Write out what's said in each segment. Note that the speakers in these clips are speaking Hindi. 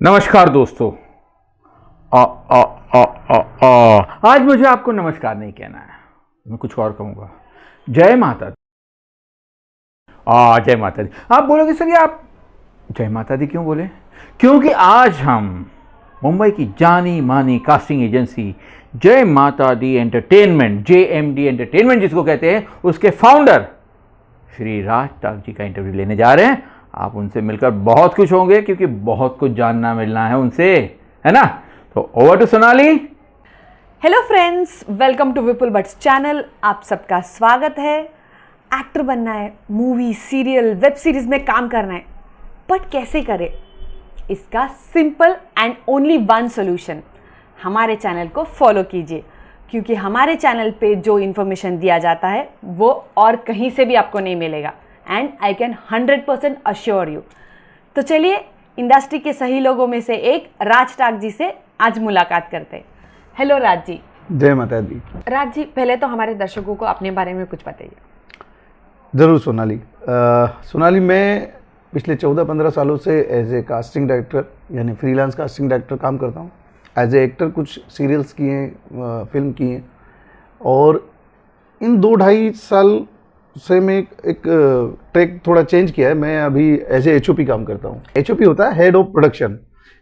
नमस्कार दोस्तों। आ, आ, आ, आ, आ, आज मुझे आपको नमस्कार नहीं कहना है, मैं कुछ और कहूँगा। जय माता दी। जय माता दी। आप बोलोगे सर ये आप जय माता दी क्यों बोले? क्योंकि आज हम मुंबई की जानी मानी कास्टिंग एजेंसी जय माता दी एंटरटेनमेंट, JMD एंटरटेनमेंट जिसको कहते हैं, उसके फाउंडर श्री राज टाक जी का इंटरव्यू लेने जा रहे हैं। आप उनसे मिलकर बहुत खुश होंगे क्योंकि बहुत कुछ जानना मिलना है उनसे, है ना? तो over to Sonali. Hello friends, welcome to Vipul Bhatt channel. आप सबका स्वागत है। एक्टर बनना है, मूवी, सीरियल, वेब सीरीज में काम करना है, बट कैसे करें? इसका simple and only one solution. हमारे चैनल को फॉलो कीजिए क्योंकि हमारे चैनल पे जो इन्फॉर्मेशन दिया जाता है वो और कहीं से भी आपको नहीं मिलेगा, and I can 100% assure you. तो चलिए इंडस्ट्री के सही लोगों में से एक राज टाक जी से आज मुलाकात करते हैं। हेलो राज जी। जय माता दी। राज जी, पहले तो हमारे दर्शकों को अपने बारे में कुछ बताइए। ज़रूर सोनाली। सोनाली, मैं पिछले 14-15 सालों से एज ए कास्टिंग डायरेक्टर यानी फ्रीलांस कास्टिंग डायरेक्टर काम करता हूँ। एज ए एक्टर कुछ सीरियल्स किए हैं, फिल्म की हैं, और इन 2-2.5 साल से मैं एक ट्रैक थोड़ा चेंज किया है। मैं अभी एज ए HOP काम करता हूँ। HOP होता है हेड ऑफ प्रोडक्शन,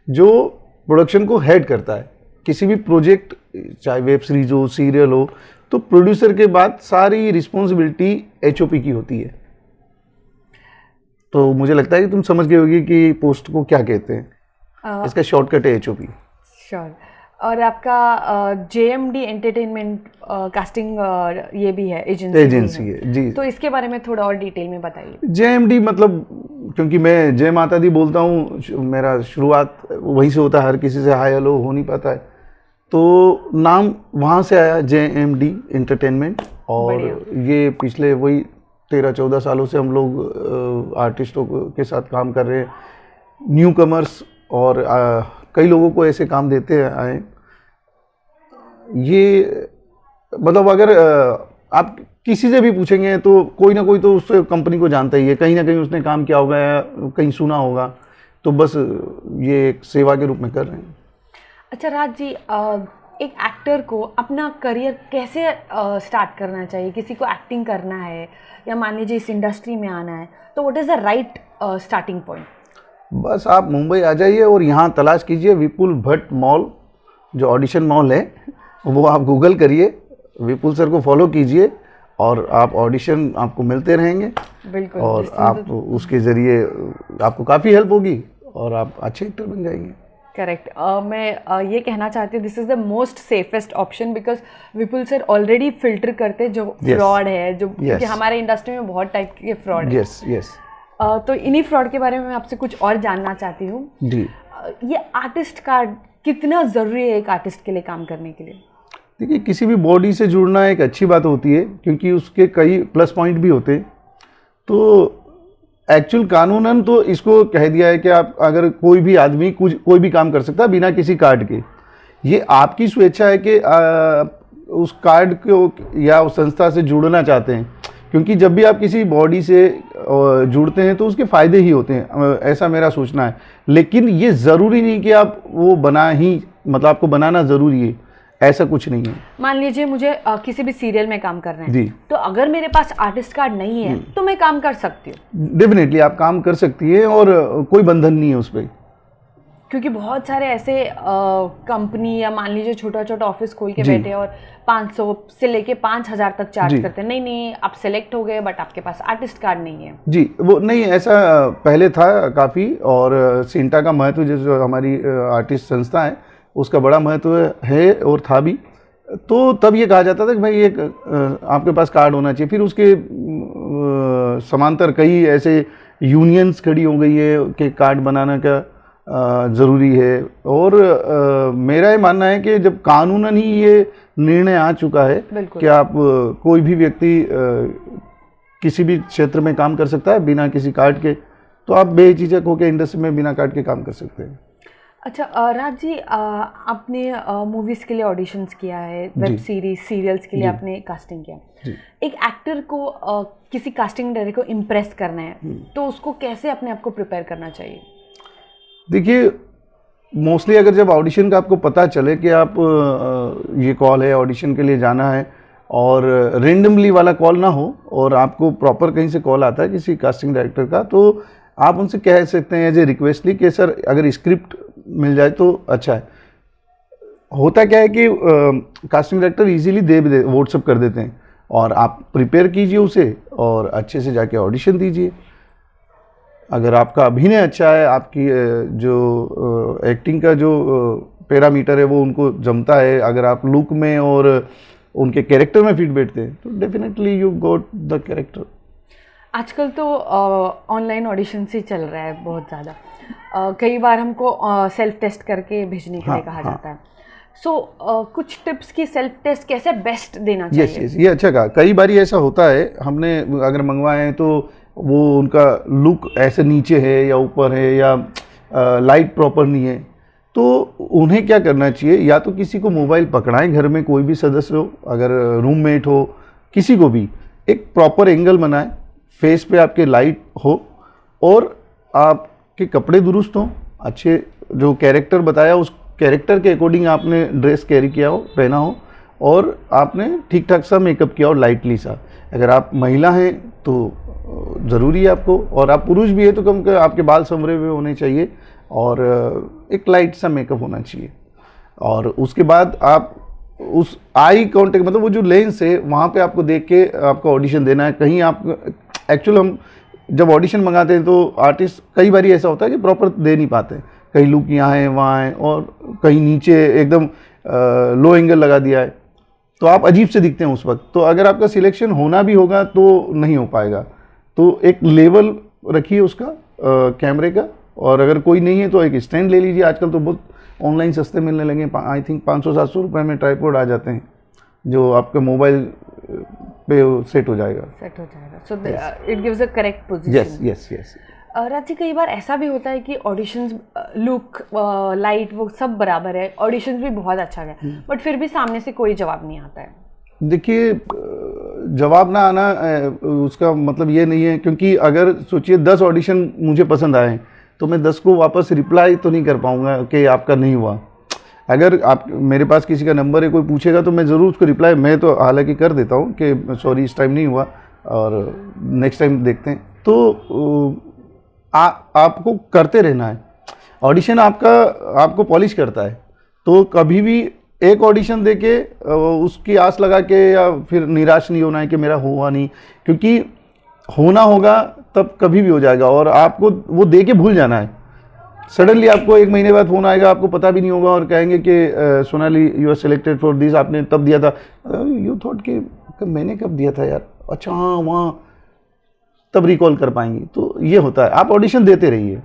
जो प्रोडक्शन को हेड करता है। किसी भी प्रोजेक्ट, चाहे वेब सीरीज हो, सीरियल हो, तो प्रोड्यूसर के बाद सारी रिस्पॉन्सिबिलिटी HOP की होती है। तो मुझे लगता है कि तुम समझ गए होगी कि पोस्ट को क्या कहते हैं। इसका शॉर्टकट है HOP। श्योर। और आपका JMD एंटरटेनमेंट कास्टिंग ये भी है, एजेंसी है जी। तो इसके बारे में थोड़ा और डिटेल में बताइए। JMD मतलब, क्योंकि मैं जय माता दी बोलता हूँ, मेरा शुरुआत वहीं से होता है। हर किसी से हाय हेलो हो नहीं पाता है, तो नाम वहाँ से आया, JMD एंटरटेनमेंट। और ये पिछले वही 13-14 सालों से हम लोग आर्टिस्टों के साथ काम कर रहे हैं, न्यू कमर्स, और कई लोगों को ऐसे काम देते आए। ये मतलब अगर आप किसी से भी पूछेंगे तो कोई ना कोई तो उस कंपनी को जानता ही है, कहीं ना कहीं उसने काम किया होगा या कहीं सुना होगा। तो बस ये एक सेवा के रूप में कर रहे हैं। अच्छा राज जी, एक एक्टर को अपना करियर कैसे स्टार्ट करना चाहिए? किसी को एक्टिंग करना है या मान लीजिए इस इंडस्ट्री में आना है, तो what is the right starting point? बस आप मुंबई आ जाइए और यहाँ तलाश कीजिए विपुल भट्ट मॉल, जो ऑडिशन मॉल है, वो आप गूगल करिए, विपुल सर को फॉलो कीजिए और आप ऑडिशन आपको मिलते रहेंगे। बिल्कुल। और आप उसके ज़रिए आपको काफ़ी हेल्प होगी और आप अच्छे एक्टर बन जाएंगे। करेक्ट। मैं ये कहना चाहती हूँ, this is the most safest option because Vipul sir already filter करते जो फ्रॉड है, जो क्योंकि हमारे इंडस्ट्री में बहुत टाइप के फ्रॉड है। यस। तो इन्हीं फ्रॉड के बारे में मैं आपसे कुछ और जानना चाहती हूँ जी। ये आर्टिस्ट कार्ड कितना ज़रूरी है एक आर्टिस्ट के लिए काम करने के लिए? देखिए, किसी भी बॉडी से जुड़ना एक अच्छी बात होती है क्योंकि उसके कई प्लस पॉइंट भी होते हैं। तो एक्चुअल कानूनन तो इसको कह दिया है कि आप अगर कोई भी आदमी कोई भी काम कर सकता है बिना किसी कार्ड के। ये आपकी स्वेच्छा है कि उस कार्ड को या उस संस्था से जुड़ना चाहते हैं, क्योंकि जब भी आप किसी बॉडी से जुड़ते हैं तो उसके फ़ायदे ही होते हैं, ऐसा मेरा सोचना है। लेकिन ये ज़रूरी नहीं कि आप वो मतलब आपको बनाना ज़रूरी है, ऐसा कुछ नहीं है। मान लीजिए मुझे किसी भी सीरियल में काम करना है जी, तो अगर मेरे पास आर्टिस्ट कार्ड नहीं है तो मैं काम कर सकती हूँ? डेफिनेटली आप काम कर सकती है और कोई बंधन नहीं है उस पर। क्योंकि बहुत सारे ऐसे कंपनी या मान लीजिए छोटा छोटा ऑफिस खोल के बैठे और 500 से लेके 5000 तक चार्ज करते हैं। नहीं, आप सेलेक्ट हो गए बट आपके पास आर्टिस्ट कार्ड नहीं है। जी, वो नहीं, ऐसा पहले था काफ़ी। और सिंटा का महत्व, जो हमारी आर्टिस्ट संस्था है, उसका बड़ा महत्व है और था भी। तो तब ये कहा जाता था कि भाई एक आपके पास कार्ड होना चाहिए। फिर उसके समांतर कई ऐसे यूनियंस खड़ी हो गई है कि कार्ड बनाने का ज़रूरी है। और मेरा ये मानना है कि जब कानूनन ही ये निर्णय आ चुका है कि आप कोई भी व्यक्ति किसी भी क्षेत्र में काम कर सकता है बिना किसी कार्ड के, तो आप बेझिझक होकर इंडस्ट्री में बिना कार्ड के काम कर सकते हैं। अच्छा राज जी, आपने मूवीज़ के लिए ऑडिशंस किया है, वेब सीरीज, सीरियल्स के लिए आपने कास्टिंग किया। एक एक्टर को किसी कास्टिंग डायरेक्टर को इम्प्रेस करना है तो उसको कैसे अपने आप को प्रिपेयर करना चाहिए? देखिए, मोस्टली अगर जब ऑडिशन का आपको पता चले कि आप ये कॉल है, ऑडिशन के लिए जाना है, और रेंडमली वाला कॉल ना हो और आपको प्रॉपर कहीं से कॉल आता है किसी कास्टिंग डायरेक्टर का, तो आप उनसे कह सकते हैं एज ए रिक्वेस्टली कि सर अगर स्क्रिप्ट मिल जाए तो अच्छा है। होता क्या है कि कास्टिंग डायरेक्टर इजीली दे व्हाट्सअप कर देते हैं, और आप प्रिपेयर कीजिए उसे और अच्छे से जाके ऑडिशन दीजिए। अगर आपका अभिनय अच्छा है, आपकी जो एक्टिंग का जो पैरामीटर है वो उनको जमता है, अगर आप लुक में और उनके कैरेक्टर में फिट बैठते हैं, तो definitely you got the character. आजकल तो ऑनलाइन ऑडिशन ही चल रहा है बहुत ज़्यादा। कई बार हमको सेल्फ टेस्ट करके भेजने के लिए कहा जाता है। सो कुछ टिप्स की सेल्फ टेस्ट कैसे बेस्ट देना चाहिए? यस, ये अच्छा कहा। कई बार ऐसा होता है, हमने अगर मंगवाए हैं तो वो उनका लुक ऐसे नीचे है या ऊपर है, या लाइट प्रॉपर नहीं है, तो उन्हें क्या करना चाहिए, या तो किसी को मोबाइल पकड़ाएं, घर में कोई भी सदस्य हो, अगर रूममेट हो, किसी को भी एक प्रॉपर एंगल बनाएं, फेस पे आपके लाइट हो और आपके कपड़े दुरुस्त हों, अच्छे जो कैरेक्टर बताया उस कैरेक्टर के अकॉर्डिंग आपने ड्रेस कैरी किया हो, पहना हो, और आपने ठीक ठाक सा मेकअप किया हो, लाइटली सा। अगर आप महिला हैं तो ज़रूरी है आपको, और आप पुरुष भी है तो कम आपके बाल संवरे हुए होने चाहिए और एक लाइट सा मेकअप होना चाहिए। और उसके बाद आप उस आई कांटेक्ट, मतलब वो जो लेंस है वहाँ पे आपको देख के आपको ऑडिशन देना है। कहीं आप एक्चुअल हम जब ऑडिशन मंगाते हैं तो आर्टिस्ट कई बार ऐसा होता है कि प्रॉपर दे नहीं पाते, कहीं लुक यहाँ है वहाँ है, और कहीं नीचे एकदम लो एंगल लगा दिया है, तो आप अजीब से दिखते हैं उस वक्त। तो अगर आपका सिलेक्शन होना भी होगा तो नहीं हो पाएगा। तो एक लेवल रखिए उसका कैमरे का, और अगर कोई नहीं है तो एक स्टैंड ले लीजिए। आजकल तो बहुत ऑनलाइन सस्ते मिलने लगे, आई थिंक 500-700 रुपये में ट्राइपॉड आ जाते हैं, जो आपके मोबाइल पे सेट हो जाएगा। So it gives a correct position. Yes yes yes. राजी, कई बार ऐसा भी होता है कि ऑडिशंस, लुक, लाइट वो सब बराबर है, ऑडिशंस भी बहुत अच्छा गया, बट फिर भी सामने से कोई जवाब नहीं आता है। देखिए, जवाब ना आना उसका मतलब ये नहीं है, क्योंकि अगर सोचिए 10 ऑडिशन मुझे पसंद आए तो मैं 10 को वापस रिप्लाई तो नहीं कर पाऊंगा कि आपका नहीं हुआ। अगर आप मेरे पास किसी का नंबर है, कोई पूछेगा तो मैं ज़रूर उसको रिप्लाई, मैं तो हालांकि कर देता हूँ कि सॉरी इस टाइम नहीं हुआ और नेक्स्ट टाइम देखते हैं। तो आपको करते रहना है। ऑडिशन आपको पॉलिश करता है, तो कभी भी एक ऑडिशन देके उसकी आस लगा के या फिर निराश नहीं होना है कि मेरा हुआ नहीं, क्योंकि होना होगा तब कभी भी हो जाएगा, और आपको वो दे के भूल जाना है। सडनली आपको 1 महीने बाद फ़ोन आएगा, आपको पता भी नहीं होगा, और कहेंगे कि Sonali you are selected for this, आपने तब दिया था, यू थॉट कि मैंने कब दिया था यार, अच्छा हाँ वहाँ, तब रिकॉल कर पाएंगी। तो ये होता है, आप ऑडिशन देते रहिए।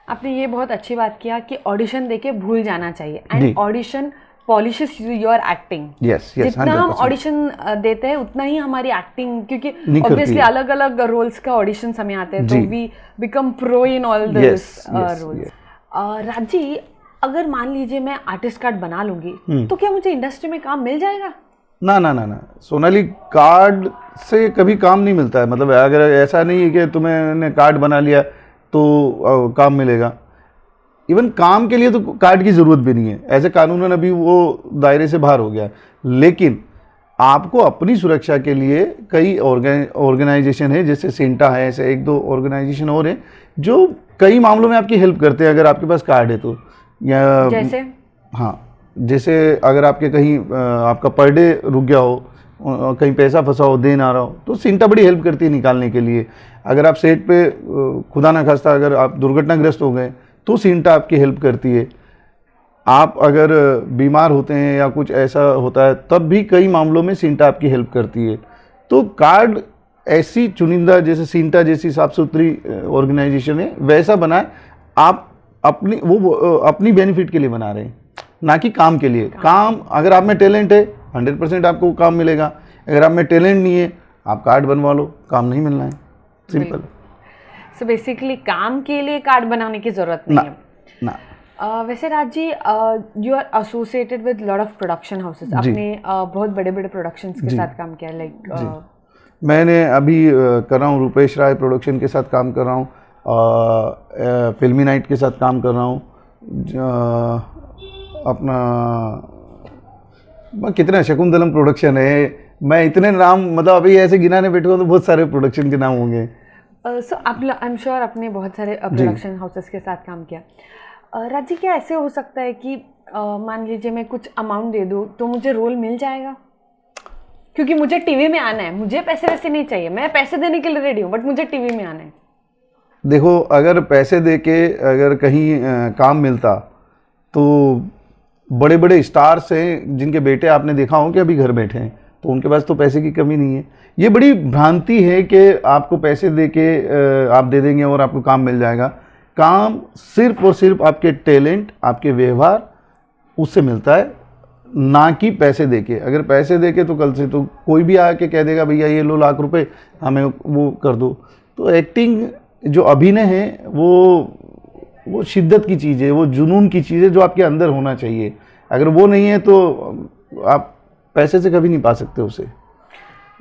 आपने ये बहुत अच्छी बात किया कि ऑडिशन देके भूल जाना चाहिए, and audition polishes your acting. Yes yes, जितना हम ऑडिशन देते हैं उतना ही हमारी एक्टिंग, क्योंकि ऑब्वियसली अलग अलग रोल्स का ऑडिशन हमें आते हैं, तो we become pro in all this roles. राजी, अगर मान लीजिए मैं आर्टिस्ट कार्ड बना लूंगी तो क्या मुझे इंडस्ट्री में काम मिल जाएगा? ना ना ना ना, सोनाली, कार्ड से कभी काम नहीं मिलता है। मतलब अगर ऐसा नहीं है कि तुम्हें कार्ड बना लिया तो काम मिलेगा। इवन काम के लिए तो कार्ड की ज़रूरत भी नहीं है, ऐसे कानूनन अभी वो दायरे से बाहर हो गया। लेकिन आपको अपनी सुरक्षा के लिए कई ऑर्गेनाइजेशन है, जैसे सिंटा है, ऐसे 1-2 ऑर्गेनाइजेशन और हैं जो कई मामलों में आपकी हेल्प करते हैं अगर आपके पास कार्ड है तो। या जैसे हाँ, जैसे अगर आपके कहीं आपका पर डे रुक गया हो, कहीं पैसा फंसा हो, दे ना रहा हो, तो सिंटा बड़ी हेल्प करती है निकालने के लिए। अगर आप सेट पे खुदा ना खास्ता अगर आप दुर्घटनाग्रस्त हो गए तो सिंटा आपकी हेल्प करती है। आप अगर बीमार होते हैं या कुछ ऐसा होता है तब भी कई मामलों में सिंटा आपकी हेल्प करती है। तो कार्ड ऐसी चुनिंदा, जैसे सिंटा जैसी साफ सुथरी ऑर्गेनाइजेशन है, वैसा बनाए। आप अपनी बेनिफिट के लिए बना रहे हैं, ना कि काम के लिए। काम, अगर आप में टैलेंट है 100% आपको काम मिलेगा। अगर आप में टैलेंट नहीं है, आप कार्ड बनवा लो, काम नहीं मिलना है, सिंपल। सो बेसिकली काम के लिए कार्ड बनाने की जरूरत नहीं है ना। वैसे Raj ji, you are associated with lot of production houses, आपने बहुत बड़े बड़े प्रोडक्शंस के साथ काम किया, लाइक मैंने अभी कर रहा हूँ रूपेश राय प्रोडक्शन के साथ काम कर रहा हूँ, फिल्मी नाइट के साथ काम कर रहा हूँ, अपना कितना शकुंतलम प्रोडक्शन है, मैं इतने नाम मतलब अभी ऐसे गिनाने बैठूँगा तो बहुत सारे प्रोडक्शन के नाम होंगे। सो आई एम श्योर आपने बहुत सारे प्रोडक्शन हाउसेस के साथ काम किया। राज जी, क्या ऐसे हो सकता है कि मान लीजिए मैं कुछ अमाउंट दे दूँ तो मुझे रोल मिल जाएगा? क्योंकि मुझे टीवी में आना है, मुझे पैसे वैसे नहीं चाहिए, मैं पैसे देने के लिए रेडी हूँ, बट मुझे टीवी में आना है। देखो, अगर पैसे दे के अगर कहीं काम मिलता तो बड़े बड़े स्टार्स हैं जिनके बेटे आपने देखा हो कि अभी घर बैठे हैं, तो उनके पास तो पैसे की कमी नहीं है। ये बड़ी भ्रांति है कि आपको पैसे दे के आप दे देंगे और आपको काम मिल जाएगा। काम सिर्फ और सिर्फ आपके टैलेंट, आपके व्यवहार उससे मिलता है, ना कि पैसे देके। अगर पैसे देके तो कल से तो कोई भी आके कह देगा भैया ये लो लाख रुपए हमें वो कर दो। तो एक्टिंग जो अभिनय है वो शिद्दत की चीज़ है, वो जुनून की चीज़ है जो आपके अंदर होना चाहिए। अगर वो नहीं है तो आप पैसे से कभी नहीं पा सकते उसे।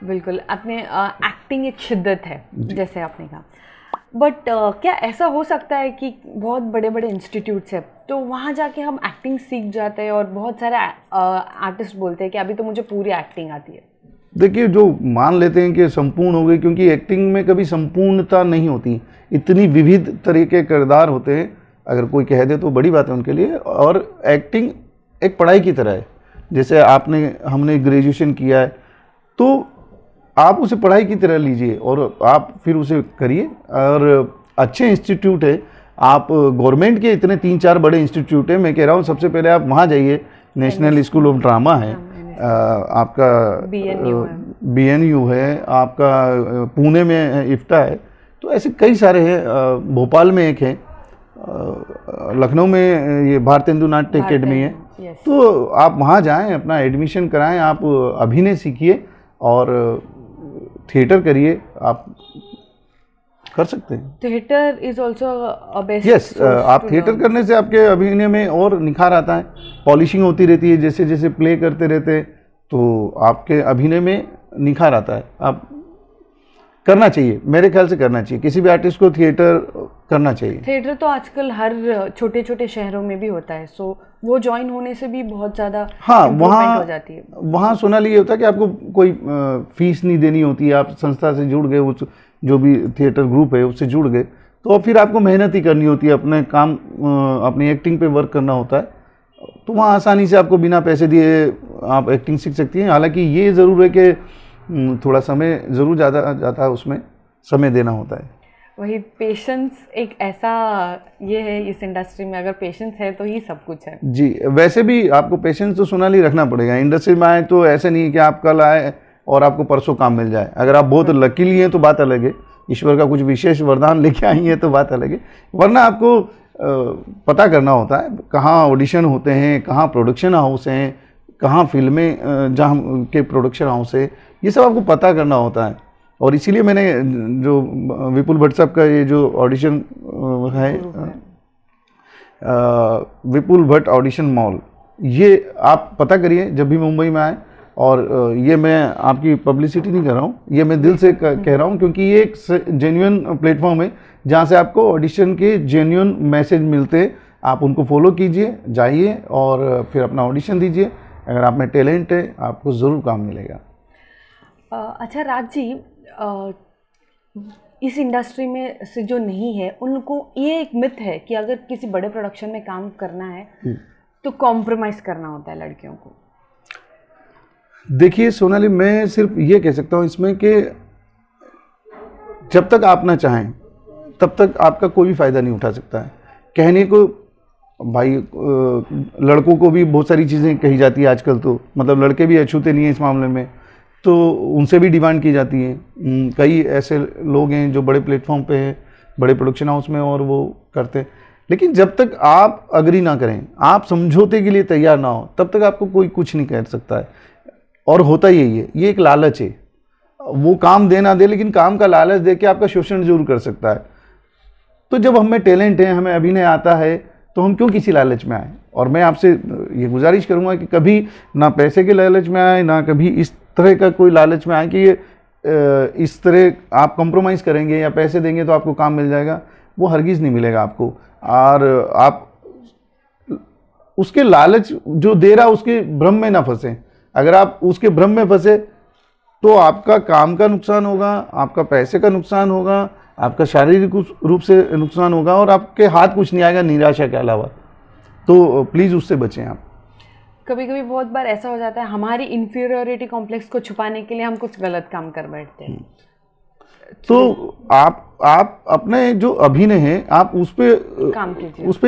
बिल्कुल, आपने एक्टिंग एक शिद्दत है जैसे आपने कहा, बट क्या ऐसा हो सकता है कि बहुत बड़े बड़े इंस्टीट्यूट्स है तो वहाँ जाके हम एक्टिंग सीख जाते हैं और बहुत सारे आर्टिस्ट बोलते हैं कि अभी तो मुझे पूरी एक्टिंग आती है? देखिए, जो मान लेते हैं कि संपूर्ण हो गई, क्योंकि एक्टिंग में कभी संपूर्णता नहीं होती, इतनी विविध तरह के किरदार होते हैं। अगर कोई कह दे तो बड़ी बात है उनके लिए। और एक्टिंग एक पढ़ाई की तरह है, जैसे हमने ग्रेजुएशन किया है तो आप उसे पढ़ाई की तरह लीजिए और आप फिर उसे करिए। और अच्छे इंस्टीट्यूट है, आप गवर्नमेंट के इतने 3-4 बड़े इंस्टीट्यूट है, मैं कह रहा हूँ सबसे पहले आप वहाँ जाइए। नेशनल स्कूल ऑफ ड्रामा है, आपका BNU है, आपका पुणे में इफ्टा है, तो ऐसे कई सारे हैं। भोपाल में एक है, लखनऊ में ये भारतेंदु नाट्य अकेडमी है। तो आप वहाँ जाएं, अपना एडमिशन कराएं, आप अभिनय सीखिए और थिएटर करिए, आप कर सकते हैं। Theatre is also a best. Yes, आप थिएटर करने से आपके अभिनय में और निखार आता है, पॉलिशिंग होती रहती है। जैसे जैसे प्ले करते रहते हैं तो आपके अभिनय में निखार आता है। आप करना चाहिए, मेरे ख्याल से करना चाहिए, किसी भी आर्टिस्ट को थिएटर करना चाहिए। थिएटर तो आजकल हर छोटे छोटे शहरों में भी होता है, सो वो ज्वाइन होने से भी बहुत ज़्यादा वहाँ हो जाती है। वहाँ सोनाली ये होता है कि आपको कोई फीस नहीं देनी होती है, आप संस्था से जुड़ गए, उस जो भी थिएटर ग्रुप है उससे जुड़ गए, तो फिर आपको मेहनत ही करनी होती है, अपने काम अपनी एक्टिंग पे वर्क करना होता है। तो वहाँ आसानी से आपको बिना पैसे दिए आप एक्टिंग सीख सकती हैं। हालांकि ये ज़रूर है कि थोड़ा समय ज़रूर ज़्यादा जाता है, उसमें समय देना होता है। वही पेशेंस एक ऐसा ये है इस इंडस्ट्री में, अगर पेशेंस है तो ही सब कुछ है। जी, वैसे भी आपको पेशेंस तो सोनाली रखना पड़ेगा। इंडस्ट्री में आए तो ऐसे नहीं कि आप कल आए और आपको परसों काम मिल जाए। अगर आप बहुत लकीली हैं तो बात अलग है, ईश्वर का कुछ विशेष वरदान लेके आई हैं तो बात अलग है, वरना आपको पता करना होता है कहाँ ऑडिशन होते हैं, कहाँ प्रोडक्शन हाउस हैं, कहाँ फिल्में जहाँ के प्रोडक्शन हाउस है, ये सब आपको पता करना होता है। और इसीलिए मैंने जो विपुल भट्ट साहब का ये जो ऑडिशन है, विपुल भट्ट ऑडिशन मॉल, ये आप पता करिए जब भी मुंबई में आए। और ये मैं आपकी पब्लिसिटी नहीं कर रहा हूँ, ये मैं दिल से कह रहा हूँ, क्योंकि ये एक जेन्युइन प्लेटफॉर्म है जहाँ से आपको ऑडिशन के जेन्युइन मैसेज मिलते हैं। आप उनको फॉलो कीजिए, जाइए और फिर अपना ऑडिशन दीजिए। अगर आप में टैलेंट है आपको ज़रूर काम मिलेगा। अच्छा राज जी, इस इंडस्ट्री में से जो नहीं है उनको ये एक मिथ है कि अगर किसी बड़े प्रोडक्शन में काम करना है तो कॉम्प्रोमाइज़ करना होता है लड़कियों को। देखिए सोनाली, मैं सिर्फ ये कह सकता हूँ इसमें कि जब तक आप ना चाहें तब तक आपका कोई भी फ़ायदा नहीं उठा सकता है। कहने को भाई लड़कों को भी बहुत सारी चीज़ें कही जाती है आजकल, तो मतलब लड़के भी अछूते नहीं हैं इस मामले में, तो उनसे भी डिमांड की जाती है। कई ऐसे लोग हैं जो बड़े प्लेटफॉर्म पे हैं, बड़े प्रोडक्शन हाउस में, और वो करते हैं। लेकिन जब तक आप अग्री ना करें, आप समझौते के लिए तैयार ना हो, तब तक आपको कोई कुछ नहीं कह सकता है। और होता यही है, ये एक लालच है। वो काम दे ना दे, लेकिन काम का लालच दे के आपका शोषण जरूर कर सकता है। तो जब हमें टैलेंट है, हमें अभिनय आता है, तो हम क्यों किसी लालच में आए। और मैं आपसे ये गुजारिश करूंगा कि कभी ना पैसे के लालच में आए, ना कभी इस तरह का कोई लालच में आए कि ये इस तरह आप कॉम्प्रोमाइज़ करेंगे या पैसे देंगे तो आपको काम मिल जाएगा। वो हरगिज़ नहीं मिलेगा आपको। और आप उसके लालच जो दे रहा उसके भ्रम में ना फंसे। अगर आप उसके भ्रम में फंसे तो आपका काम का नुकसान होगा, आपका पैसे का नुकसान होगा, आपका शारीरिक रूप से नुकसान होगा और आपके हाथ कुछ नहीं आएगा निराशा के अलावा। तो प्लीज़ उससे बचें आप। कभी कभी बहुत बार ऐसा हो जाता है, हमारी इन्फीरियोरिटी कॉम्प्लेक्स को छुपाने के लिए हम कुछ गलत काम कर बैठते हैं। तो आप अपने जो अभिनय है आप उस पर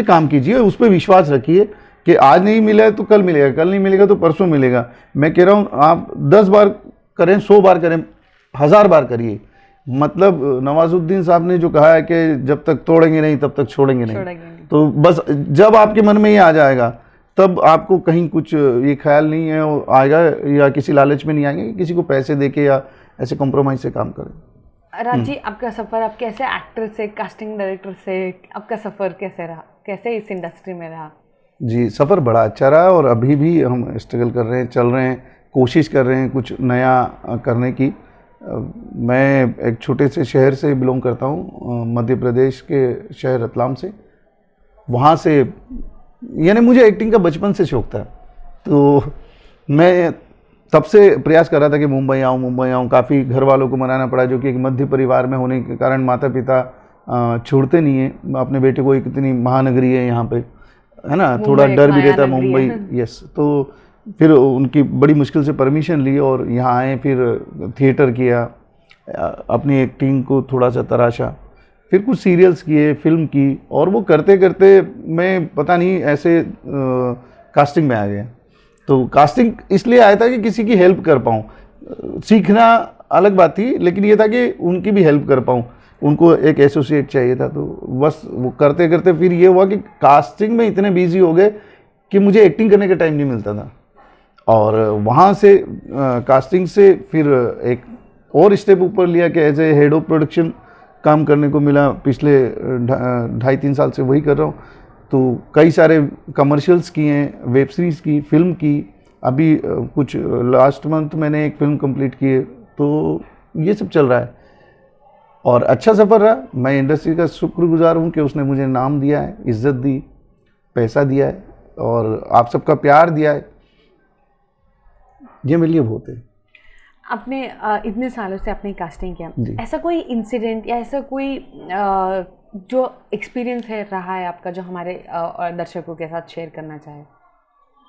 काम कीजिए, उस पर विश्वास रखिए कि आज नहीं मिला है तो कल मिलेगा, कल नहीं मिलेगा तो परसों मिलेगा। मैं कह रहा हूँ आप 10 बार करें, 100 बार करें, 1000 बार करिए। मतलब नवाजुद्दीन साहब ने जो कहा है कि जब तक तोड़ेंगे नहीं तब तक छोड़ेंगे नहीं। तो बस जब आपके मन में ये आ जाएगा तब आपको कहीं कुछ ये ख्याल नहीं है वो आएगा, या किसी लालच में नहीं आएंगे, किसी को पैसे देके या ऐसे कॉम्प्रोमाइज से काम करें। राज जी, आपका सफ़र, आप कैसे एक्टर से कास्टिंग डायरेक्टर से आपका सफ़र कैसे रहा, कैसे इस इंडस्ट्री में रहा? जी, सफ़र बड़ा अच्छा रहा और अभी भी हम स्ट्रगल कर रहे हैं, चल रहे हैं, कोशिश कर रहे हैं कुछ नया करने की। मैं एक छोटे से शहर से बिलोंग करता हूँ, मध्य प्रदेश के शहर रतलाम से। वहाँ से यानी मुझे एक्टिंग का बचपन से शौक़ था, तो मैं तब से प्रयास कर रहा था कि मुंबई आऊँ। काफ़ी घर वालों को मनाना पड़ा, जो कि एक मध्य परिवार में होने के कारण माता पिता छोड़ते नहीं हैं अपने बेटे को। एक इतनी महानगरी है यहाँ पे, है ना, थोड़ा डर भी रहता है मुंबई। यस, तो फिर उनकी बड़ी मुश्किल से परमिशन ली और यहाँ आए, फिर थिएटर किया, अपनी एक्टिंग को थोड़ा सा तराशा, फिर कुछ सीरियल्स किए, फिल्म की, और वो करते करते मैं पता नहीं ऐसे कास्टिंग में आ गया। तो कास्टिंग इसलिए आया था कि किसी की हेल्प कर पाऊँ। सीखना अलग बात थी, लेकिन ये था कि उनकी भी हेल्प कर पाऊँ। उनको एक एसोसिएट चाहिए था, तो बस वो करते करते फिर ये हुआ कि कास्टिंग में इतने बिजी हो गए कि मुझे एक्टिंग करने का टाइम नहीं मिलता था। और वहाँ से कास्टिंग से फिर एक और स्टेप ऊपर लिया कि as a head of production काम करने को मिला। पिछले 2.5-3 साल से वही कर रहा हूँ। तो कई सारे कमर्शियल्स किए हैं, वेब सीरीज़ की, फिल्म की, अभी कुछ लास्ट मंथ मैंने एक फिल्म कंप्लीट की है। तो ये सब चल रहा है और अच्छा सफ़र रहा। मैं इंडस्ट्री का शुक्रगुजार हूँ कि उसने मुझे नाम दिया है, इज़्ज़त दी, पैसा दिया है और आप सबका प्यार दिया है। ये मेरे लिए बहुत है। आपने इतने सालों से आपने कास्टिंग किया, ऐसा कोई इंसिडेंट या ऐसा कोई जो एक्सपीरियंस है रहा है आपका, जो हमारे दर्शकों के साथ शेयर करना चाहे?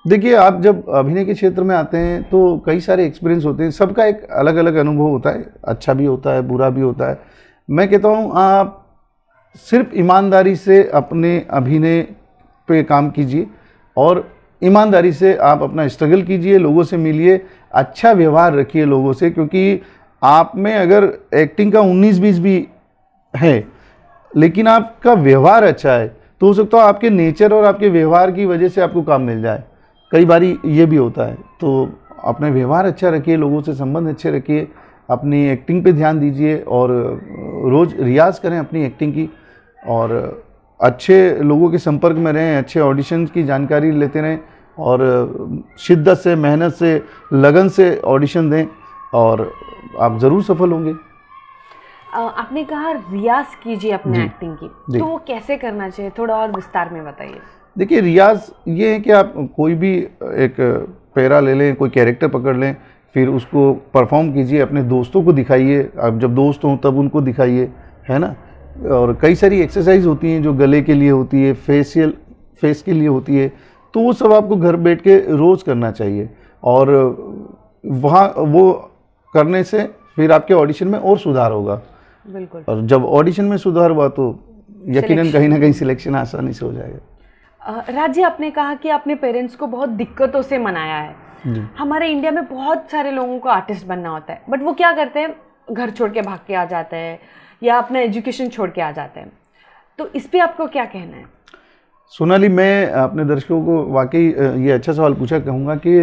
देखिए, आप जब अभिनय के क्षेत्र में आते हैं तो कई सारे एक्सपीरियंस होते हैं, सबका एक अलग अलग अनुभव होता है, अच्छा भी होता है, बुरा भी होता है। मैं कहता हूँ आप सिर्फ ईमानदारी से अपने अभिनय पे काम कीजिए और ईमानदारी से आप अपना स्ट्रगल कीजिए, लोगों से मिलिए, अच्छा व्यवहार रखिए लोगों से। क्योंकि आप में अगर एक्टिंग का 19-20 भी है लेकिन आपका व्यवहार अच्छा है तो हो सकता है आपके नेचर और आपके व्यवहार की वजह से आपको काम मिल जाए। कई बारी ये भी होता है। तो अपने व्यवहार अच्छा रखिए, लोगों से संबंध अच्छे रखिए, अपनी एक्टिंग पे ध्यान दीजिए और रोज़ रियाज़ करें अपनी एक्टिंग की और अच्छे लोगों के संपर्क में रहें, अच्छे ऑडिशन की जानकारी लेते रहें और शिद्दत से, मेहनत से, लगन से ऑडिशन दें और आप ज़रूर सफल होंगे। आपने कहा रियाज कीजिए अपने एक्टिंग की, तो वो कैसे करना चाहिए, थोड़ा और विस्तार में बताइए। देखिए, रियाज ये है कि आप कोई भी एक पैरा ले लें, कोई कैरेक्टर पकड़ लें, फिर उसको परफॉर्म कीजिए, अपने दोस्तों को दिखाइए। आप जब दोस्त हों तब उनको दिखाइए, है ना। और कई सारी एक्सरसाइज होती हैं जो गले के लिए होती है, फेस के लिए होती है, तो वो सब आपको घर बैठ के रोज़ करना चाहिए और वहाँ वो करने से फिर आपके ऑडिशन में और सुधार होगा। बिल्कुल। और जब ऑडिशन में सुधार हुआ तो यकीनन कहीं ना कहीं सिलेक्शन आसानी से हो जाएगा। राज जी, आपने कहा कि आपने पेरेंट्स को बहुत दिक्कतों से मनाया है। हमारे इंडिया में बहुत सारे लोगों को आर्टिस्ट बनना होता है, बट वो क्या करते हैं, घर छोड़ के भाग के आ जाते हैं या अपना एजुकेशन छोड़ के आ जाते हैं। तो इस पे आपको क्या कहना है? सोनाली, मैं अपने दर्शकों को वाकई ये अच्छा सवाल पूछा कहूँगा कि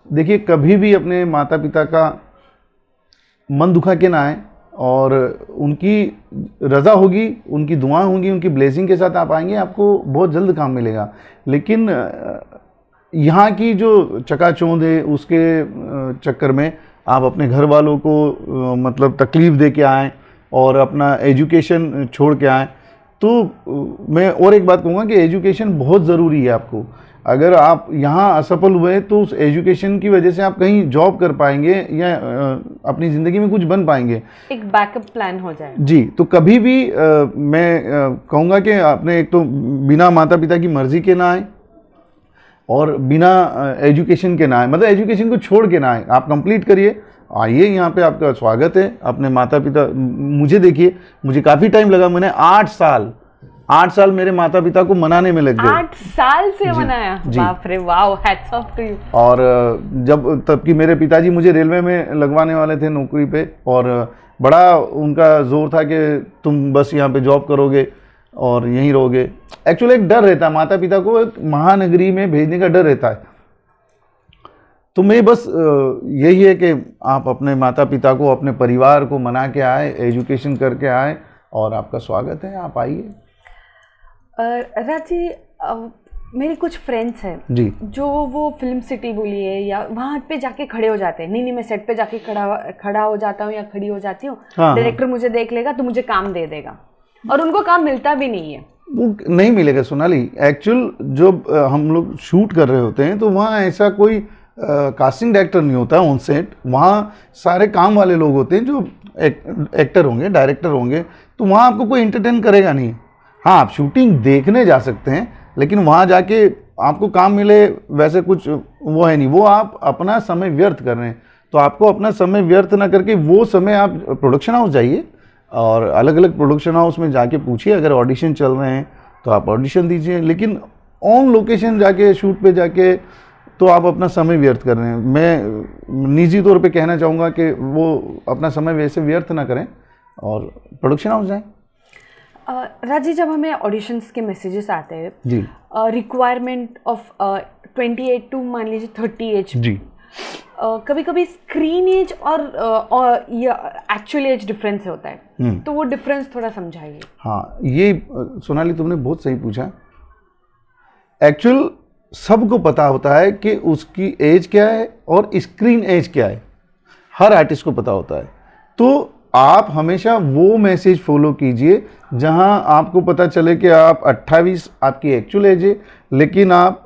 देखिए, कभी भी अपने माता पिता का मन दुखा के ना आए और उनकी रज़ा होगी, उनकी दुआ होंगी, उनकी ब्लेसिंग के साथ आप आएंगे, आपको बहुत जल्द काम मिलेगा। लेकिन यहाँ की जो चकाचौंध है उसके चक्कर में आप अपने घर वालों को मतलब तकलीफ़ दे के आएँ और अपना एजुकेशन छोड़ के आएँ। तो मैं और एक बात कहूँगा कि एजुकेशन बहुत ज़रूरी है आपको। अगर आप यहाँ असफल हुए तो उस एजुकेशन की वजह से आप कहीं जॉब कर पाएंगे या अपनी ज़िंदगी में कुछ बन पाएंगे, एक बैकअप प्लान हो जाए। जी। तो कभी भी मैं कहूँगा कि आपने एक तो बिना माता पिता की मर्ज़ी के ना आए और बिना एजुकेशन के ना आए, मतलब एजुकेशन को छोड़ के ना आए, आप कंप्लीट करिए, आइए, यहाँ पे आपका स्वागत है। अपने माता पिता, मुझे देखिए, मुझे काफ़ी टाइम लगा, मैंने 8 साल मेरे माता पिता को मनाने में लग गए। 8 साल से मनाया, बाप रे, wow, hats off to you. और जब तब कि मेरे पिताजी मुझे रेलवे में लगवाने वाले थे नौकरी पे, और बड़ा उनका जोर था कि तुम बस यहाँ पे जॉब करोगे और यहीं रहोगे। एक्चुअली एक डर रहता है, माता पिता को एक महानगरी में भेजने का डर रहता है। तो मैं बस यही है कि आप अपने माता पिता को, अपने परिवार को मना के आए, एजुकेशन करके आए, और आपका स्वागत है, आप आइए। राज जी, मेरे कुछ फ्रेंड्स हैं जी, जो वो फिल्म सिटी बोलिए या वहाँ पे जाके खड़े हो जाते हैं, नहीं मैं सेट पे जाके खड़ा हो जाता हूँ या खड़ी हो जाती हूँ, डायरेक्टर मुझे देख लेगा तो मुझे काम दे देगा, और उनको काम मिलता भी नहीं है। वो नहीं मिलेगा सोनाली। एक्चुअल जो हम लोग शूट कर रहे होते हैं तो वहाँ ऐसा कोई कास्टिंग डायरेक्टर नहीं होता ऑन सेट, वहाँ सारे काम वाले लोग होते हैं जो एक्टर होंगे, डायरेक्टर होंगे, तो वहाँ आपको कोई एंटरटेन करेगा नहीं। हाँ, आप शूटिंग देखने जा सकते हैं, लेकिन वहाँ जाके आपको काम मिले वैसे कुछ वो है नहीं, वो आप अपना समय व्यर्थ कर रहे हैं। तो आपको अपना समय व्यर्थ ना करके वो समय आप प्रोडक्शन हाउस जाइए, और अलग अलग प्रोडक्शन हाउस में जाके पूछिए, अगर ऑडिशन चल रहे हैं तो आप ऑडिशन दीजिए, लेकिन ऑन लोकेशन जाके, शूट पे जाके तो आप अपना समय व्यर्थ कर रहे हैं। मैं निजी तौर पे कहना चाहूँगा कि वो अपना समय वैसे व्यर्थ ना करें और प्रोडक्शन हाउस जाएं। राजी, जब हमें ऑडिशंस के मैसेजेस आते हैं, जी, रिक्वायरमेंट ऑफ 28 टू मान लीजिए 30 एज, जी, कभी कभी स्क्रीन एज और एक्चुअल एज डिफरेंस होता है, तो वो डिफरेंस थोड़ा समझाइए। हाँ, ये सोनाली तुमने बहुत सही पूछा। एक्चुअल सबको पता होता है कि उसकी एज क्या है और स्क्रीन एज क्या है, हर आर्टिस्ट को पता होता है। तो आप हमेशा वो मैसेज फॉलो कीजिए जहां आपको पता चले कि आप 28 आपकी एक्चुअल एज है, लेकिन आप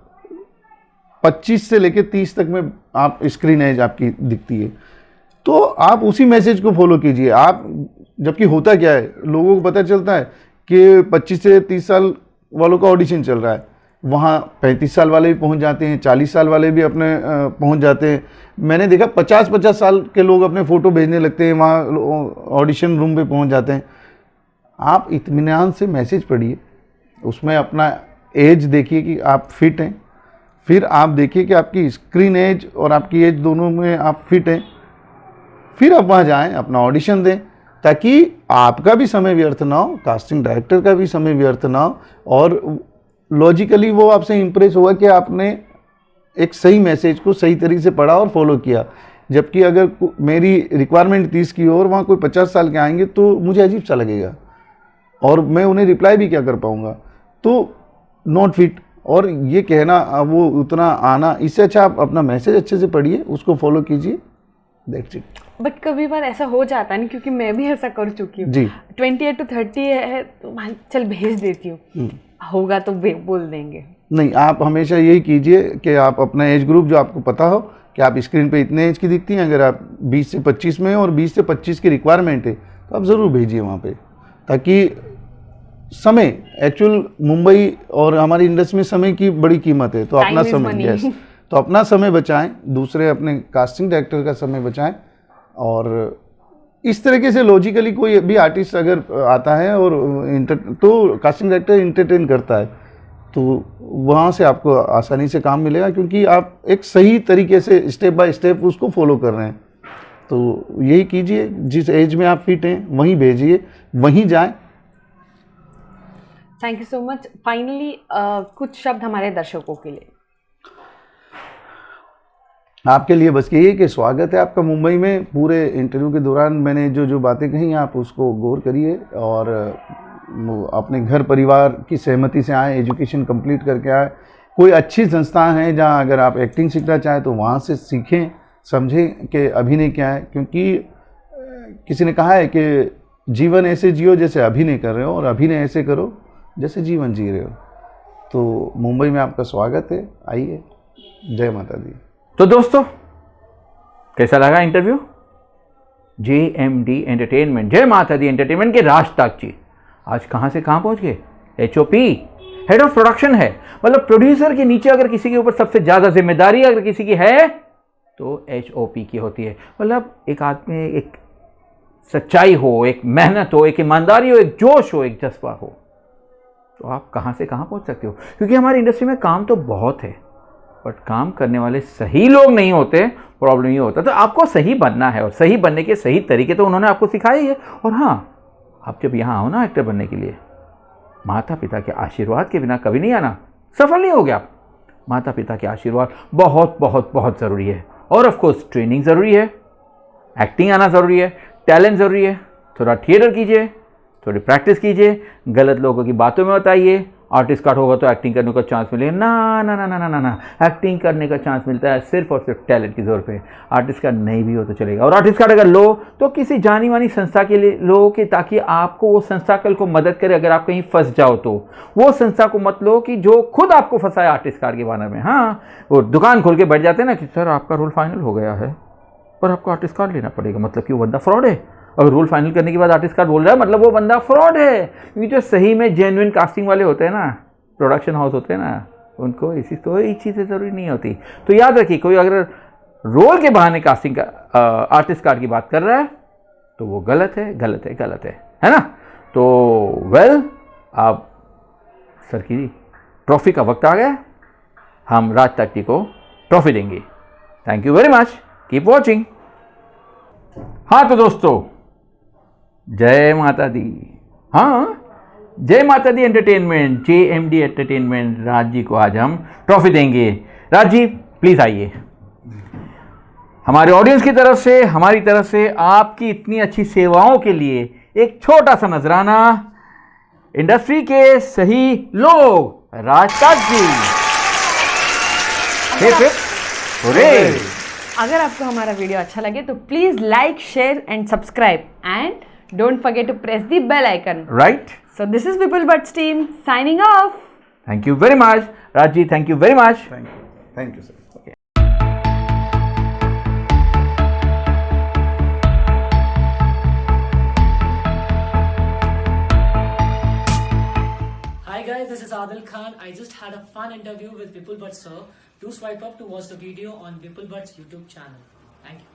25 से लेकर 30 तक में आप स्क्रीन एज आपकी दिखती है, तो आप उसी मैसेज को फॉलो कीजिए। आप, जबकि होता क्या है, लोगों को पता चलता है कि 25 से 30 साल वालों का ऑडिशन चल रहा है, वहाँ 35 साल वाले भी पहुँच जाते हैं, 40 साल वाले भी अपने पहुँच जाते हैं। मैंने देखा 50-50 साल के लोग अपने फ़ोटो भेजने लगते हैं, वहाँ ऑडिशन रूम पे पहुँच जाते हैं। आप इत्मीनान से मैसेज पढ़िए, उसमें अपना एज देखिए कि आप फिट हैं, फिर आप देखिए कि आपकी स्क्रीन एज और आपकी एज दोनों में आप फिट हैं, फिर आप वहाँ जाएँ, अपना ऑडिशन दें, ताकि आपका भी समय व्यर्थ ना हो, कास्टिंग डायरेक्टर का भी समय व्यर्थ ना हो, और लॉजिकली वो आपसे इम्प्रेस होगा कि आपने एक सही मैसेज को सही तरीके से पढ़ा और फॉलो किया। जबकि अगर मेरी रिक्वायरमेंट 30 की और वहाँ कोई 50 साल के आएंगे तो मुझे अजीब सा लगेगा, और मैं उन्हें रिप्लाई भी क्या कर पाऊँगा। तो नॉट फिट, और ये कहना वो उतना आना, इससे अच्छा आप अपना मैसेज अच्छे से पढ़िए, उसको फॉलो कीजिए, दैट्स इट। बट कभी बार ऐसा हो जाता है, क्योंकि मैं भी ऐसा कर चुकी हूँ जी, 28 to 30 है तो चल भेज देती हूँ, होगा तो बोल देंगे। नहीं, आप हमेशा यही कीजिए कि आप अपना एज ग्रुप जो आपको पता हो कि आप स्क्रीन पे इतने एज की दिखती हैं, अगर आप 20 से 25 में और 20 से 25 की रिक्वायरमेंट है तो आप ज़रूर भेजिए वहाँ पे, ताकि समय, एक्चुअल मुंबई और हमारी इंडस्ट्री में समय की बड़ी कीमत है, तो अपना समय, यस, तो अपना समय बचाएं, दूसरे अपने कास्टिंग डायरेक्टर का समय बचाएं। और इस तरीके से लॉजिकली कोई भी आर्टिस्ट अगर आता है और तो कास्टिंग डायरेक्टर इंटरटेन करता है, तो वहाँ से आपको आसानी से काम मिलेगा, क्योंकि आप एक सही तरीके से स्टेप बाय स्टेप उसको फॉलो कर रहे हैं। तो यही कीजिए, जिस एज में आप फिट हैं वहीं भेजिए, वहीं जाएं। Thank you so much. Finally कुछ शब्द हमारे दर्शकों के लिए। आपके लिए बस यही है कि स्वागत है आपका मुंबई में। पूरे इंटरव्यू के दौरान मैंने जो बातें कही आप उसको गौर करिए, और अपने घर परिवार की सहमति से आए, एजुकेशन कंप्लीट करके आए। कोई अच्छी संस्था है जहां अगर आप एक्टिंग सीखना चाहें तो वहां से सीखें, समझें कि अभिनय क्या है, क्योंकि किसी ने कहा है कि जीवन ऐसे जियो जैसे अभिनय कर रहे हो, और अभिनय ऐसे करो जैसे जीवन जी रहे हो। तो मुंबई में आपका स्वागत है, आइए। जय माता दी। तो दोस्तों, कैसा लगा इंटरव्यू? JMD एंटरटेनमेंट, जय माता दी एंटरटेनमेंट के राज ताक जी आज कहाँ से कहाँ पहुँच गए? HOP, हेड ऑफ प्रोडक्शन है। मतलब प्रोड्यूसर के नीचे अगर किसी के ऊपर सबसे ज़्यादा जिम्मेदारी अगर किसी की है तो HOP की होती है। मतलब एक आदमी, एक सच्चाई हो, एक मेहनत हो, एक ईमानदारी हो, एक जोश हो, एक जज्बा हो, तो आप कहाँ से कहाँ पहुँच सकते हो। क्योंकि हमारी इंडस्ट्री में काम तो बहुत है, बट काम करने वाले सही लोग नहीं होते, प्रॉब्लम ये होता। तो आपको सही बनना है और सही बनने के सही तरीके तो उन्होंने आपको सिखाए ही है। और हाँ, आप जब यहाँ आओ ना एक्टर बनने के लिए, माता पिता के आशीर्वाद के बिना कभी नहीं आना, सफल नहीं हो गया आप। माता पिता के आशीर्वाद बहुत बहुत बहुत ज़रूरी है। और ऑफ कोर्स ट्रेनिंग ज़रूरी है, एक्टिंग आना ज़रूरी है, टैलेंट ज़रूरी है। थोड़ा थिएटर कीजिए, थोड़ी प्रैक्टिस कीजिए, गलत लोगों की बातों में मत आइए। आर्टिस्ट कार्ड होगा तो एक्टिंग करने का चांस मिलेगा? ना ना ना ना ना ना ना, एक्टिंग करने का चांस मिलता है सिर्फ और सिर्फ टैलेंट की जोर पे। आर्टिस्ट कार्ड नहीं भी हो तो चलेगा। और आर्टिस्ट कार्ड अगर लो तो किसी जानी मानी संस्था के लिए लो, कि ताकि आपको वो संस्था कल को मदद करे अगर आप कहीं फंस जाओ तो। वो संस्था को मत लो कि जो खुद आपको फंसाए आर्टिस्ट कार्ड के बारे में। हाँ, वो दुकान खोल के बैठ जाते हैं ना कि सर आपका रोल फाइनल हो गया है पर आपको आर्टिस्ट कार्ड लेना पड़ेगा, मतलब कि वो बंदा फ्रॉड है। अगर रोल फाइनल करने के बाद आर्टिस्ट कार्ड बोल रहा है मतलब वो बंदा फ्रॉड है। क्योंकि जो सही में जेन्युइन कास्टिंग वाले होते हैं ना, प्रोडक्शन हाउस होते हैं ना, उनको इसी कोई चीज़ें ज़रूरी नहीं होती। तो याद रखिए, कोई अगर रोल के बहाने कास्टिंग का आर्टिस्ट कार्ड की बात कर रहा है तो वो गलत है, गलत है, गलत है ना। तो वेल, आप सर की ट्रॉफी का वक्त आ गया, हम राज ताक जी को ट्रॉफी देंगे। Thank you very much, keep watching. हाँ तो दोस्तों, जय माता दी। हाँ, जय माता the entertainment, JMD entertainment, Raj ji को आज हम ट्रॉफी देंगे। राज जी प्लीज आइए। हमारे ऑडियंस की तरफ से, हमारी तरफ से आपकी इतनी अच्छी सेवाओं के लिए एक छोटा सा नजराना, इंडस्ट्री के सही लोग, राज ताक जी। अगर आपको हमारा वीडियो अच्छा लगे तो please like, share and subscribe and don't forget to press the bell icon. Right. So this is Vipul Bhatt's team signing off. Thank you very much, Raj ji. Thank you very much. Thank you, sir. Hi guys, this is Adil Khan. I just had a fun interview with Vipul Bhatt sir. Do swipe up to watch the video on Vipul Bhatt's YouTube channel. Thank you.